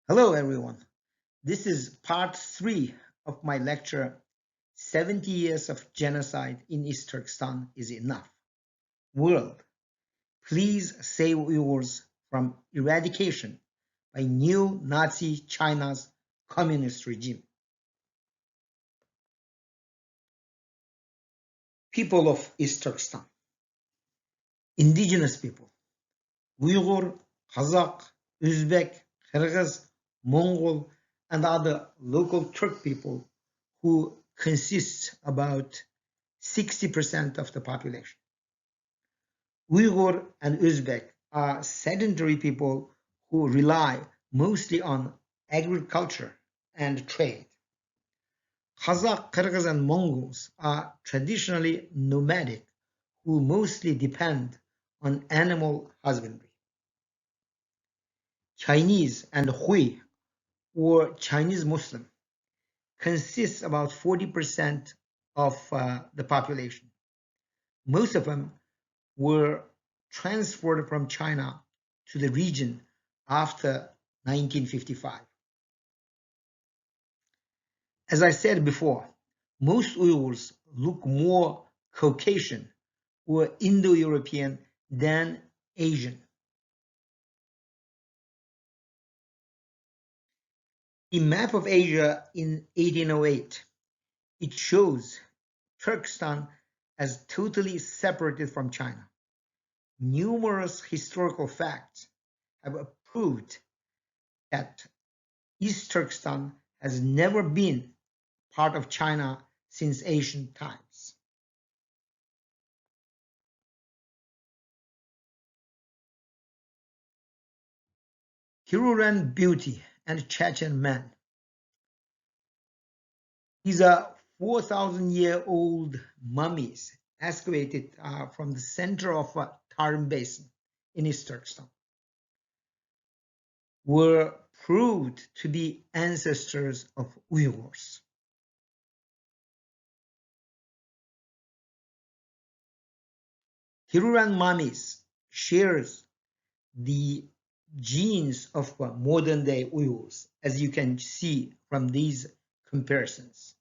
Hello, everyone. This is part 3 of my lecture, 70 Years of Genocide in East Turkestan is Enough. World, please save Uyghurs from eradication by new Nazi China's communist regime. People of East Turkestan, indigenous people, Uyghur, Kazakh, Uzbek, Kyrgyz, Mongol, and other local Turk people who consists about 60% of the population. Uyghur and Uzbek are sedentary people who rely mostly on agriculture and trade. Kazakh, Kyrgyz, and Mongols are traditionally nomadic who mostly depend on animal husbandry. Chinese and Hui, or Chinese Muslim, consists about 40% of the population. Most of them were transferred from China to the region after 1955. As I said before, most Uyghurs look more Caucasian or Indo-European than Asian. The map of Asia in 1808, it shows Turkestan as totally separated from China. Numerous historical facts have proved that East Turkestan has never been part of China since ancient times. Kiruran beauty and Chechen man. These are 4,000-year-old mummies excavated from the center of Tarim Basin in East Turkestan, were proved to be ancestors of Uyghurs. Kiruran mummies shares the genes of modern-day Uyghurs, as you can see from these comparisons.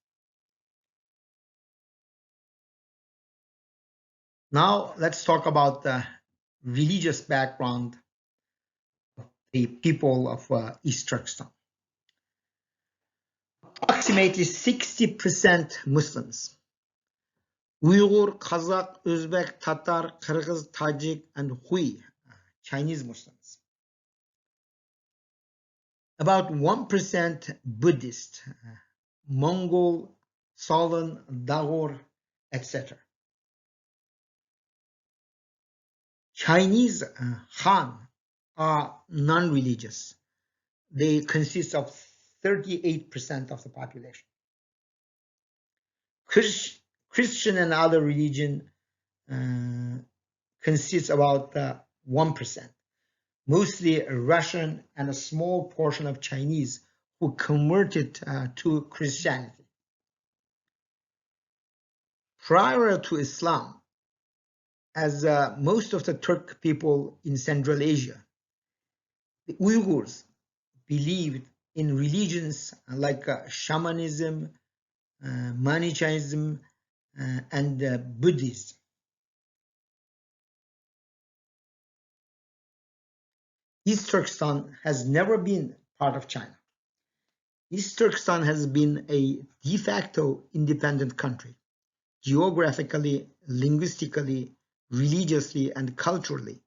Now let's talk about the religious background of the people of East Turkestan. Approximately 60% Muslims. Uyghur, Kazakh, Uzbek, Tatar, Kyrgyz, Tajik, and Hui, Chinese Muslims. About 1% Buddhist, Mongol, Southern, Dagur, etc. Chinese Han are non-religious. They consist of 38% of the population. Christian and other religion consists about 1%, mostly Russian and a small portion of Chinese who converted to Christianity. Prior to Islam, as most of the Turk people in Central Asia, the Uyghurs believed in religions like shamanism, Manichaeism, and Buddhism. East Turkestan has never been part of China. East Turkestan has been a de facto independent country, geographically, linguistically, religiously, and culturally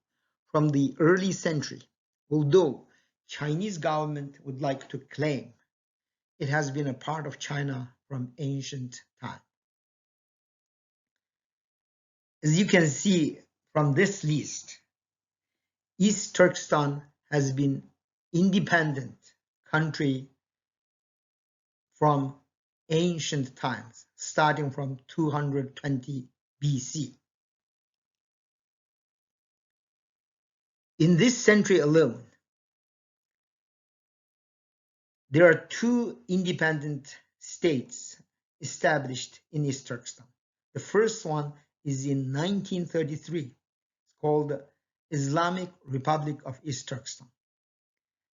from the early century, although Chinese government would like to claim it has been a part of China from ancient time. As you can see from this list, East Turkestan has been independent country from ancient times, starting from 220 BC. In this century alone, there are 2 independent states established in East Turkestan. The first one is in 1933. It's called the Islamic Republic of East Turkestan.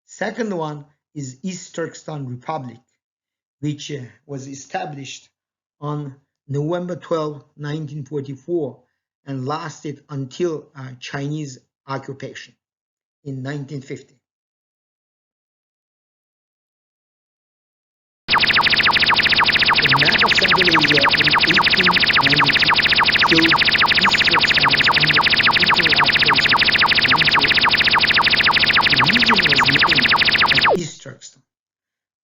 Second one is East Turkestan Republic, which was established on November 12, 1944, and lasted until Chinese occupation in 1950. The map of Central Asia in 1892 shows East Turkestan was under imperial occupation of Manchu. The region was named as East Turkestan.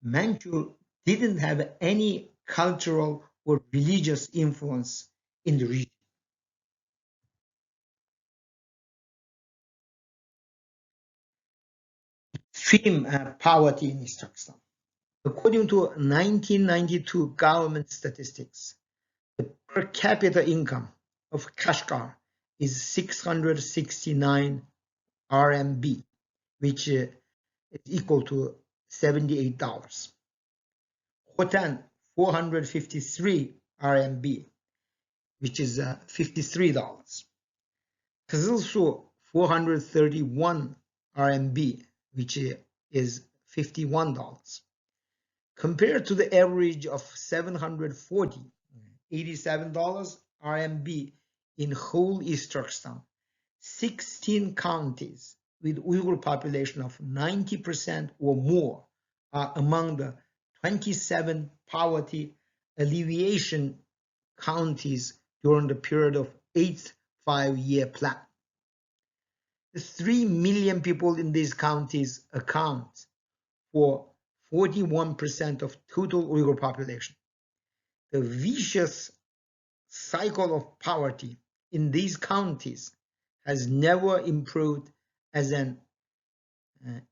Manchu didn't have any cultural or religious influence in the region. Extreme poverty in East Turkestan. According to 1992 government statistics, the per capita income of Kashgar is 669 RMB, which is equal to $78. Khotan, 453 RMB, which is $53. Kızılsu, 431 RMB, which is $51. Compared to the average of 740, $87 RMB in whole East Turkestan, 16 counties with Uyghur population of 90% or more are among the 27 poverty alleviation counties during the period of 8th five-year plan. The 3 million people in these counties account for 41% of total Uyghur population. The vicious cycle of poverty in these counties has never improved as an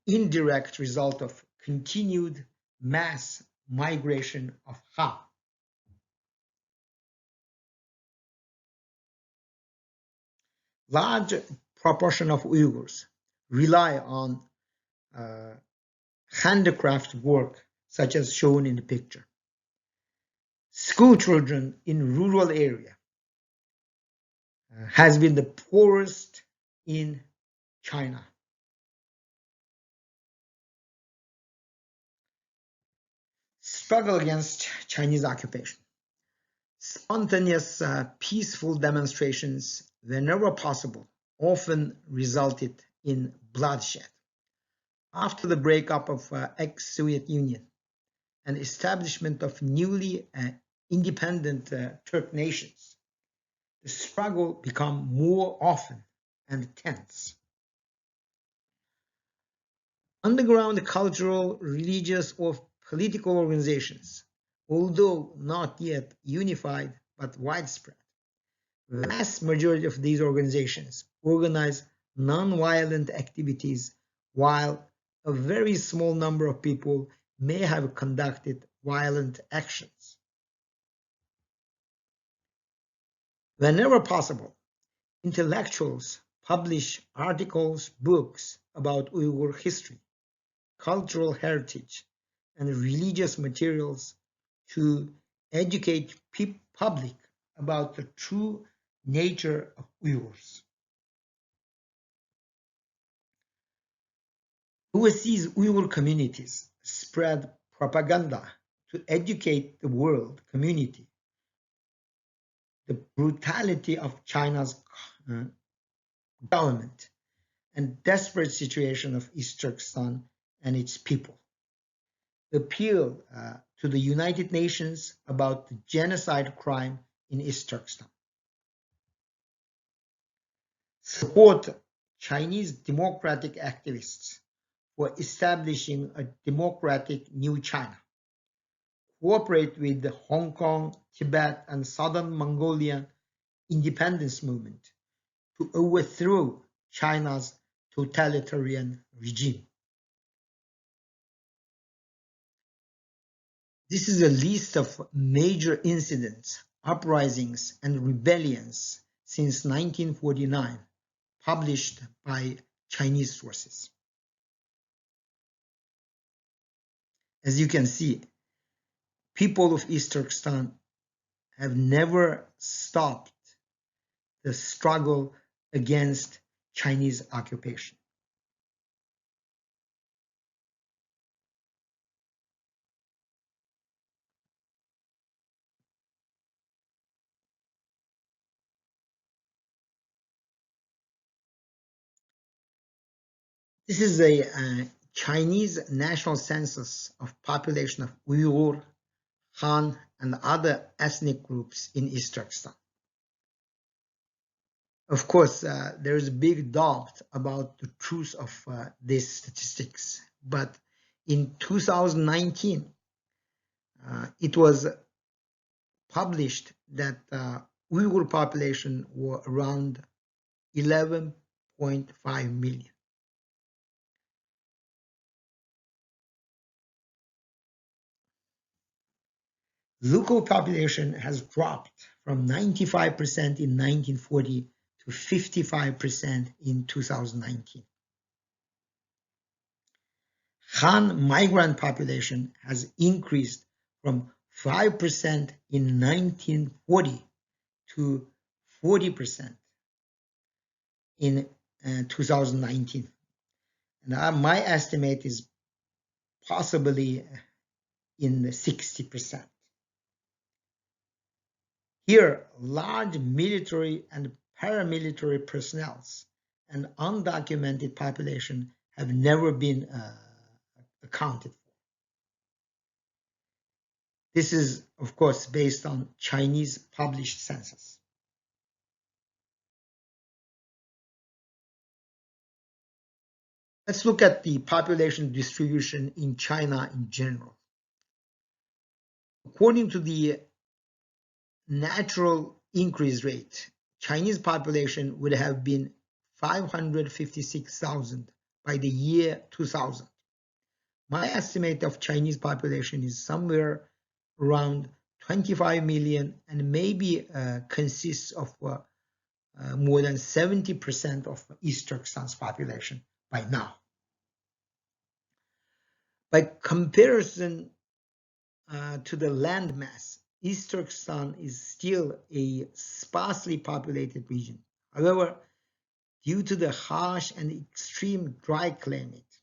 indirect result of continued mass migration of Han. Large proportion of Uyghurs rely on handicraft work, such as shown in the picture. School children in rural area has been the poorest in China. Struggle against Chinese occupation. Spontaneous, peaceful demonstrations, whenever possible, often resulted in bloodshed. After the breakup of ex-Soviet Union and establishment of newly independent Turk nations, the struggle became more often and tense. Underground cultural, religious, or political organizations, although not yet unified but widespread. The vast majority of these organizations organize non-violent activities, while a very small number of people may have conducted violent actions. Whenever possible, intellectuals publish articles, books about Uyghur history, cultural heritage, and religious materials to educate public about the true nature of Uyghurs. Overseas Uyghur communities spread propaganda to educate the world community the brutality of China's government and desperate situation of East Turkestan and its people. Appeal to the United Nations about the genocide crime in East Turkestan. Support Chinese democratic activists for establishing a democratic new China. Cooperate with the Hong Kong, Tibet, and Southern Mongolian independence movement to overthrow China's totalitarian regime. This is a list of major incidents, uprisings, and rebellions since 1949, published by Chinese sources. As you can see, people of East Turkestan have never stopped the struggle against Chinese occupation. This is a Chinese national census of population of Uyghur, Han, and other ethnic groups in East Turkestan. Of course, there is a big doubt about the truth of these statistics, but in 2019, it was published that Uyghur population were around 11.5 million. Local population has dropped from 95% in 1940 to 55% in 2019. Han migrant population has increased from 5% in 1940 to 40% in 2019. And my estimate is possibly in the 60%. Here, large military and paramilitary personnel and undocumented population have never been accounted for. This is, of course, based on Chinese published census. Let's look at the population distribution in China in general. According to the natural increase rate, Chinese population would have been 556,000 by the year 2000. My estimate of Chinese population is somewhere around 25 million and maybe consists of more than 70% of East Turkestan's population by now. By comparison to the land mass, East Turkestan is still a sparsely populated region. However, due to the harsh and extreme dry climate,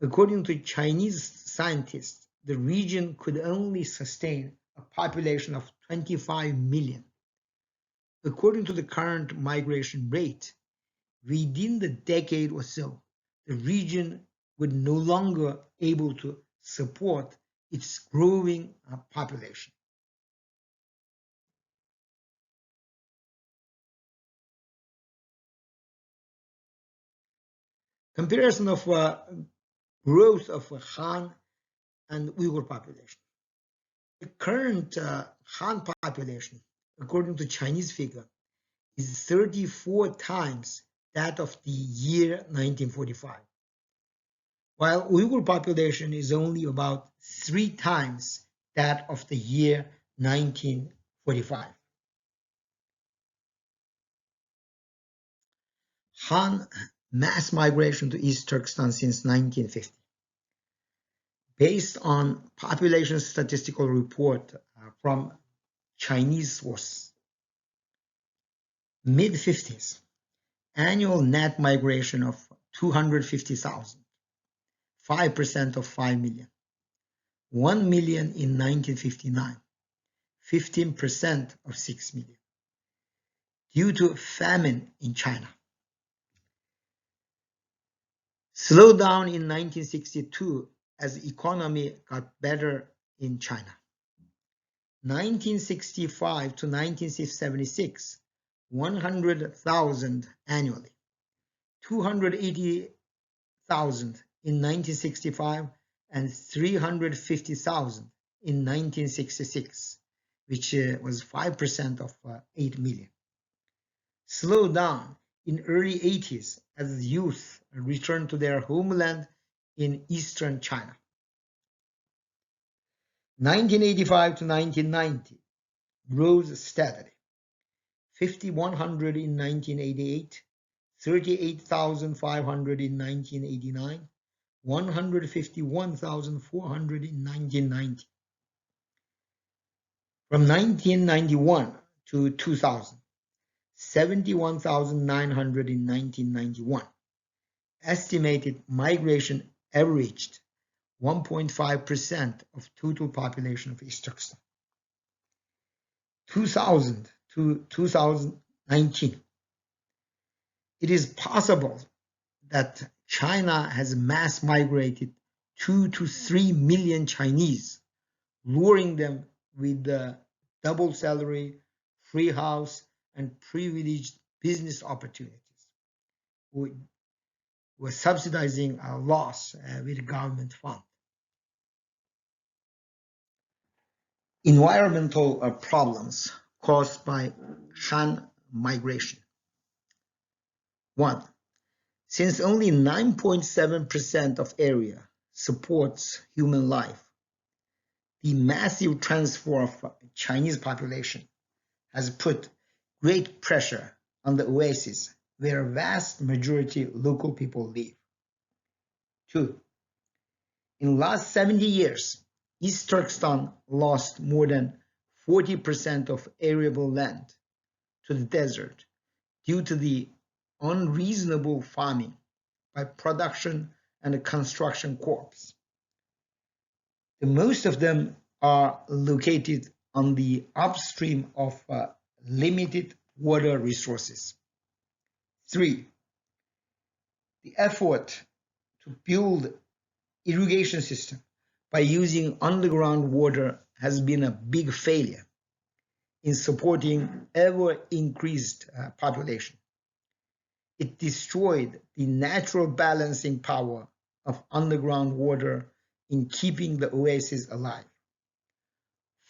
according to Chinese scientists, the region could only sustain a population of 25 million. According to the current migration rate, within the decade or so, the region would no longer able to support its growing population. Comparison of growth of Han and Uyghur population. The current Han population, according to Chinese figure, is 34 times that of the year 1945, while Uyghur population is only about 3 times that of the year 1945. Han mass migration to East Turkestan since 1950. Based on population statistical report from Chinese source, mid-50s, annual net migration of 250,000, 5% of 5 million, 1 million in 1959, 15% of 6 million, due to famine in China. Slowdown in 1962 as economy got better in China. 1965 to 1976, 100,000 annually, 280,000 in 1965, and 350,000 in 1966, which was 5% of 8 million. Slowdown in early 80s as youth returned to their homeland in eastern China. 1985 to 1990 rose steadily. 5,100 in 1988, 38,500 in 1989, 151,400 in 1990. From 1991 to 2000, 71,900 in 1991. Estimated migration averaged 1.5% of total population of East Turkestan. 2000 to 2019. It is possible that China has mass migrated 2 to 3 million Chinese, luring them with the double salary, free house, and privileged business opportunities. We were subsidizing our loss with government funds. Environmental problems caused by Han migration. 1. Since only 9.7% of area supports human life, the massive transfer of Chinese population has put great pressure on the oasis where a vast majority local people live. 2. In the last 70 years, East Turkestan lost more than 40% of arable land to the desert due to the unreasonable farming by production and construction corps. The most of them are located on the upstream of limited water resources. 3. The effort to build irrigation system by using underground water has been a big failure in supporting ever increased population. It destroyed the natural balancing power of underground water in keeping the oasis alive.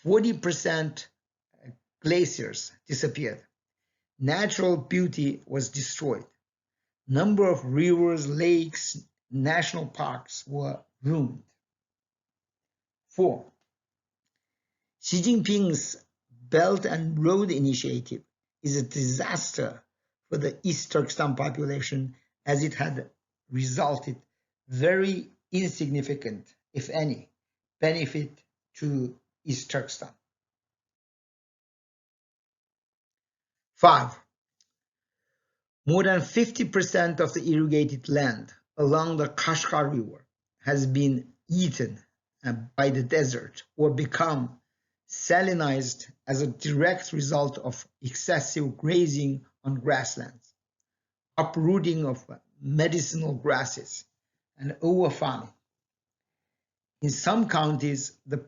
40% glaciers disappeared. Natural beauty was destroyed. Number of rivers, lakes, national parks were ruined. 4. Xi Jinping's Belt and Road Initiative is a disaster for the East Turkestan population, as it had resulted very insignificant, if any, benefit to East Turkestan. 5. More than 50% of the irrigated land along the Kashgar River has been eaten by the desert or become salinized as a direct result of excessive grazing on grasslands, uprooting of medicinal grasses, and overfarming. In some counties, the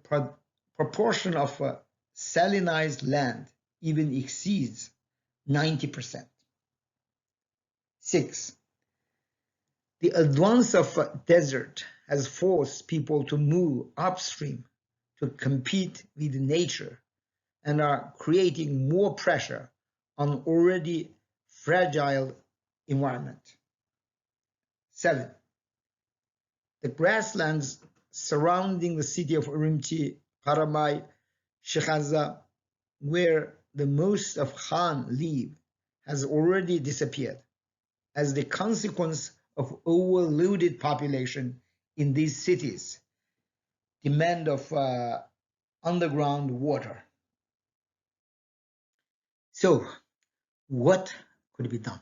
proportion of salinized land even exceeds 90%. 6. The advance of desert has forced people to move upstream to compete with nature and are creating more pressure on already fragile environment. 7. The grasslands surrounding the city of Urumqi, Karamay, Shikhaza, where the most of Han live, has already disappeared as the consequence of overloaded population in these cities, demand of underground water. So, what could be done?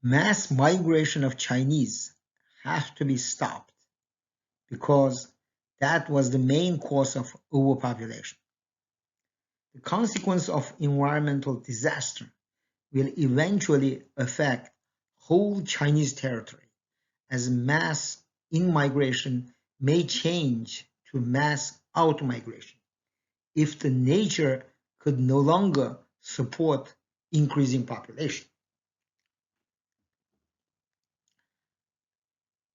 Mass migration of Chinese have to be stopped because that was the main cause of overpopulation. The consequence of environmental disaster will eventually affect whole Chinese territory, as mass in-migration may change to mass out-migration if the nature could no longer support increasing population.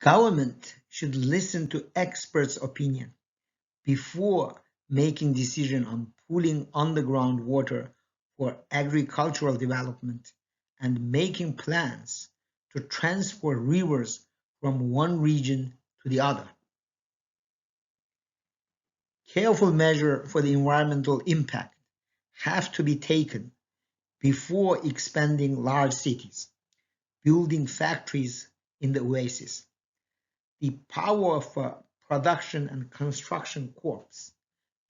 Government should listen to experts' opinion before making decision on pooling underground water for agricultural development and making plans to transfer rivers from one region to the other. Careful measures for the environmental impact have to be taken before expanding large cities, building factories in the oasis. The power of production and construction corps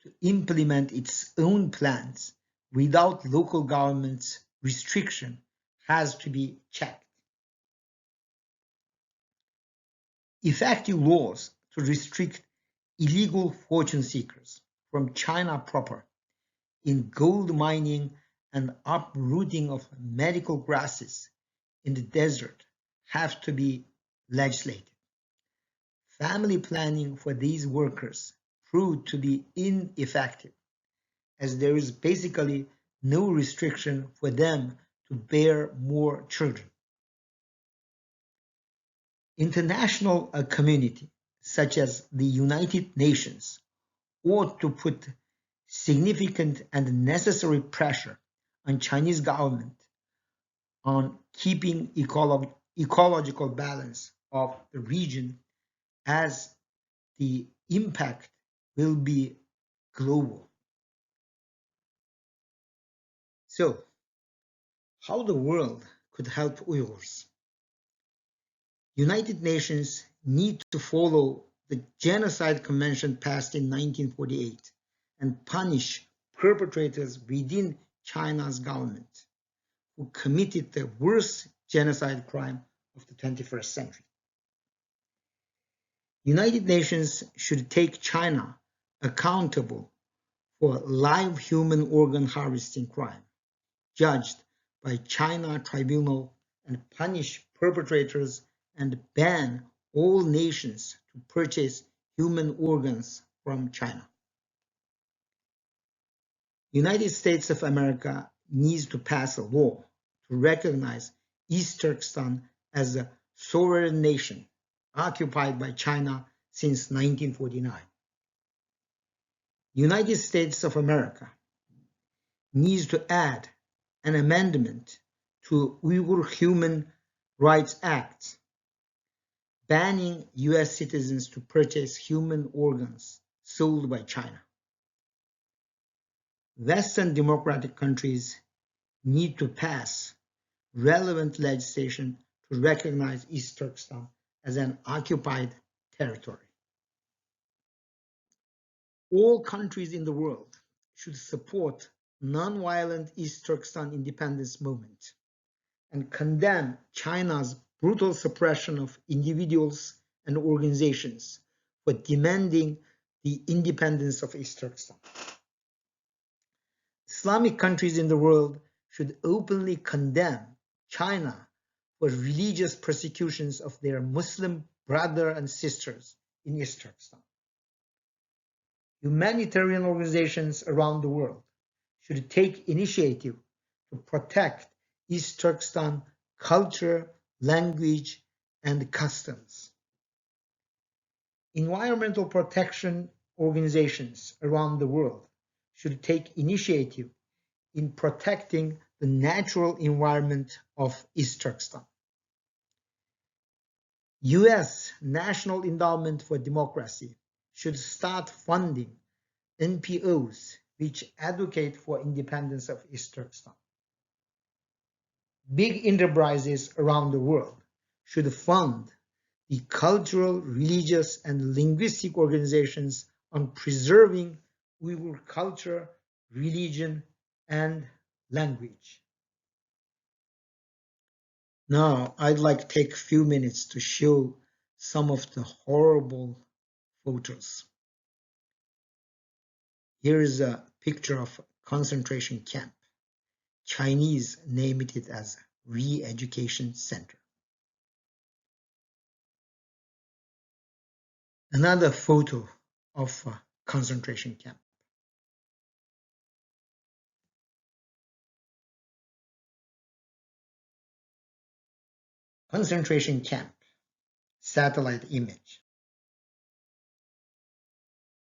to implement its own plans without local government's restriction has to be checked. Effective laws to restrict illegal fortune seekers from China proper in gold mining and uprooting of medical grasses in the desert have to be legislated. Family planning for these workers proved to be ineffective, as there is basically no restriction for them to bear more children. International community, such as the United Nations, ought to put significant and necessary pressure on Chinese government on keeping ecological balance of the region, as the impact will be global. So, how the world could help Uyghurs? United Nations need to follow the Genocide Convention passed in 1948 and punish perpetrators within China's government who committed the worst genocide crime of the 21st century. United Nations should take China accountable for live human organ harvesting crime, judged by China tribunal, and punish perpetrators and ban all nations to purchase human organs from China. United States of America needs to pass a law to recognize East Turkestan as a sovereign nation occupied by China since 1949. United States of America needs to add an amendment to Uyghur Human Rights Act banning US citizens to purchase human organs sold by China. Western democratic countries need to pass relevant legislation to recognize East Turkestan as an occupied territory. All countries in the world should support non-violent East Turkestan independence movement and condemn China's brutal suppression of individuals and organizations for demanding the independence of East Turkestan. Islamic countries in the world should openly condemn China for religious persecutions of their Muslim brothers and sisters in East Turkestan. Humanitarian organizations around the world should take initiative to protect East Turkestan culture, language, and customs. Environmental protection organizations around the world should take initiative in protecting the natural environment of East Turkestan. US National Endowment for Democracy should start funding NPOs which advocate for independence of East Turkestan. Big enterprises around the world should fund the cultural, religious, and linguistic organizations on preserving Uyghur culture, religion, and language. Now, I'd like to take a few minutes to show some of the horrible photos. Here is a picture of a concentration camp. Chinese named it as Re-Education Center. Another photo of a concentration camp. Concentration camp, satellite image.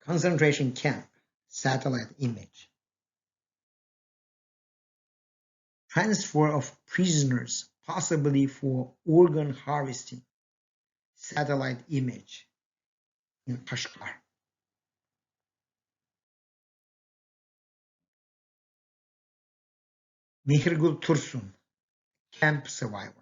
Concentration camp, satellite image. Transfer of prisoners, possibly for organ harvesting, satellite image in Kashgar. Mihirgul Tursun, camp survivor.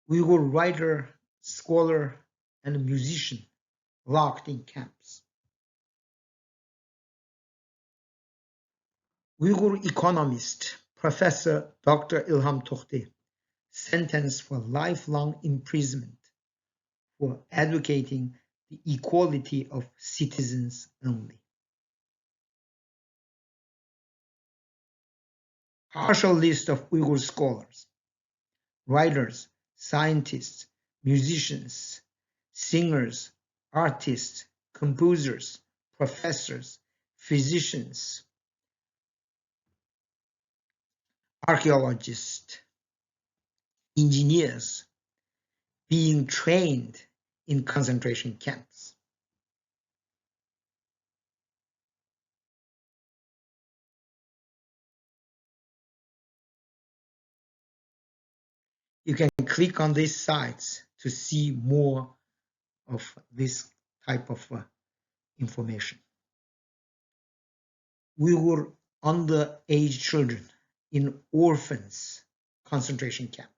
Uyghur writer, scholar, and musician locked in camps. Uyghur economist, Professor Dr. Ilham Tohti, sentenced for lifelong imprisonment for advocating the equality of citizens only. Partial list of Uyghur scholars, writers, scientists, musicians, singers, artists, composers, professors, physicians, archaeologists, engineers being trained in concentration camps. You can click on these sites to see more of this type of information. Uyghur underage children in orphans concentration camp.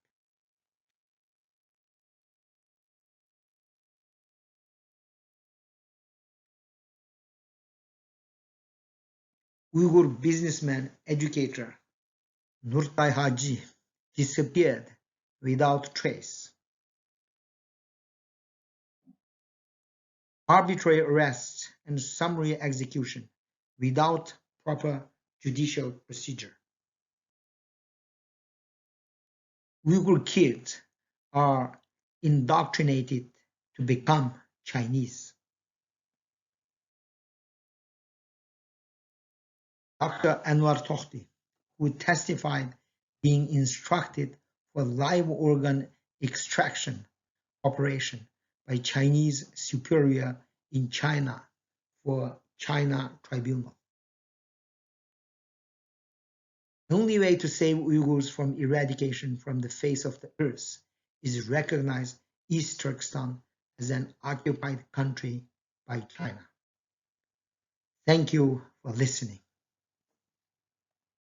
Uyghur businessman educator Nurtay Haji disappeared without trace. Arbitrary arrest and summary execution without proper judicial procedure. Uyghur kids are indoctrinated to become Chinese. Dr. Anwar Tohti, who testified being instructed for live organ extraction operation by Chinese superior in China for China tribunal. The only way to save Uyghurs from eradication from the face of the earth is to recognize East Turkestan as an occupied country by China. Thank you for listening.